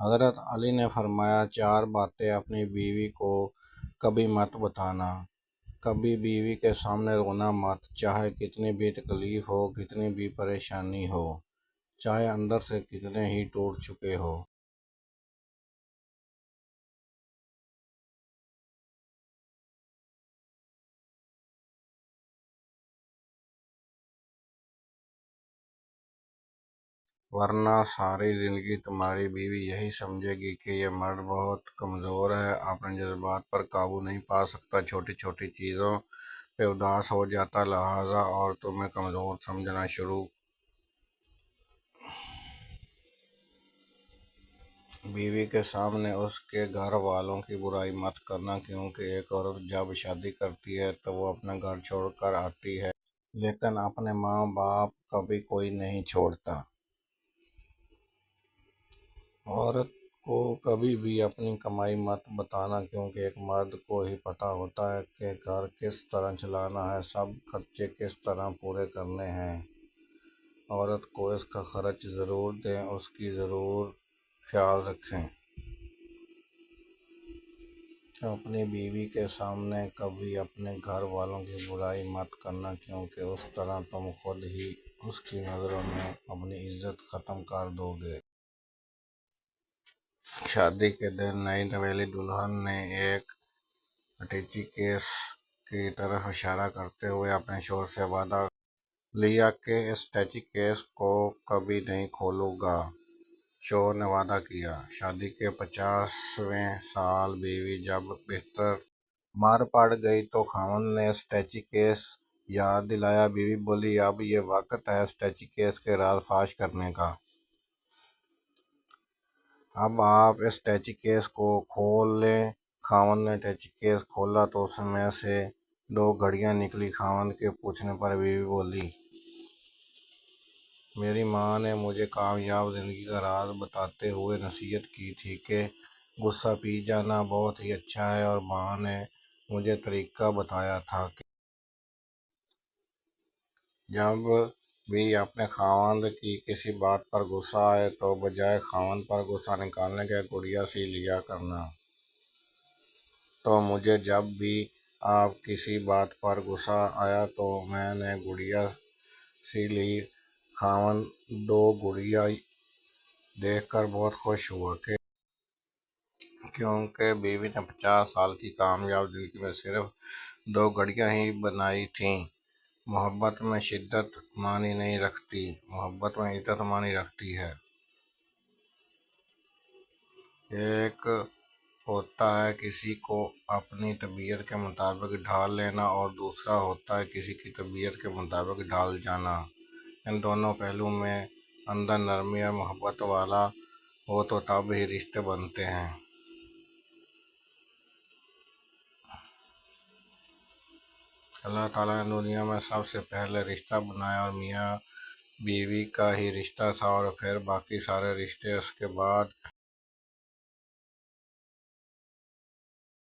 حضرت علی نے فرمایا، 4 باتیں اپنی بیوی کو کبھی مت بتانا۔ کبھی بیوی کے سامنے رونا مت، چاہے کتنی بھی تکلیف ہو، کتنی بھی پریشانی ہو، چاہے اندر سے کتنے ہی ٹوٹ چکے ہو۔ ورنہ ساری زندگی تمہاری بیوی یہی سمجھے گی کہ یہ مرد بہت کمزور ہے، اپنے جذبات پر قابو نہیں پا سکتا، چھوٹی چھوٹی چیزوں پہ اداس ہو جاتا، لہٰذا اور تمہیں کمزور سمجھنا شروع۔ بیوی کے سامنے اس کے گھر والوں کی برائی مت کرنا، کیونکہ ایک عورت جب شادی کرتی ہے تو وہ اپنا گھر چھوڑ کر آتی ہے، لیکن اپنے ماں باپ کبھی کوئی نہیں چھوڑتا۔ عورت کو کبھی بھی اپنی کمائی مت بتانا، کیونکہ ایک مرد کو ہی پتہ ہوتا ہے کہ گھر کس طرح چلانا ہے، سب خرچے کس طرح پورے کرنے ہیں۔ عورت کو اس کا خرچ ضرور دیں، اس کی ضرور خیال رکھیں۔ اپنی بیوی کے سامنے کبھی اپنے گھر والوں کی برائی مت کرنا، کیونکہ اس طرح تم خود ہی اس کی نظروں میں اپنی عزت ختم کر دو گے۔ شادی کے دن نئی نویلی دلہن نے ایک اٹیچی کیس کی طرف اشارہ کرتے ہوئے اپنے شوہر سے وعدہ لیا کہ اس اٹیچی کیس کو کبھی نہیں کھولوں گا۔ شوہر نے وعدہ کیا۔ شادی کے 50ویں سال بیوی جب بستر مار پڑ گئی تو خاوند نے اس اٹیچی کیس یاد دلایا۔ بیوی بولی، اب یہ وقت ہے اس اٹیچی کیس کے راز فاش کرنے کا۔ اب آپ اس اٹیچی کیس کو کھول لیں۔ خاوند نے اٹیچی کیس کھولا تو اس میں سے 2 گھڑیاں نکلی۔ خاوند کے پوچھنے پر بیوی بولی، میری ماں نے مجھے کامیاب زندگی کا راز بتاتے ہوئے نصیحت کی تھی کہ غصہ پی جانا بہت ہی اچھا ہے، اور ماں نے مجھے طریقہ بتایا تھا کہ جب بھی اپنے خاوند کی کسی بات پر غصہ آئے تو بجائے خاوند پر غصہ نکالنے کے گڑیا سی لیا کرنا۔ تو مجھے جب بھی آپ کسی بات پر غصہ آیا تو میں نے گڑیا سی لی۔ خاوند 2 گڑیا دیکھ کر بہت خوش ہوا، کیونکہ بیوی نے 50 سال کی کامیاب زندگی میں صرف 2 گھڑیاں ہی بنائی تھیں۔ محبت میں شدت معنی نہیں رکھتی، محبت میں عزت معنی رکھتی ہے۔ ایک ہوتا ہے کسی کو اپنی طبیعت کے مطابق ڈھال لینا، اور دوسرا ہوتا ہے کسی کی طبیعت کے مطابق ڈھال جانا۔ ان دونوں پہلو میں اندر نرمی اور محبت والا ہو تو تب ہی رشتے بنتے ہیں۔ اللہ تعالیٰ نے دنیا میں سب سے پہلے رشتہ بنایا اور میاں بیوی کا ہی رشتہ تھا، اور پھر باقی سارے رشتے اس کے بعد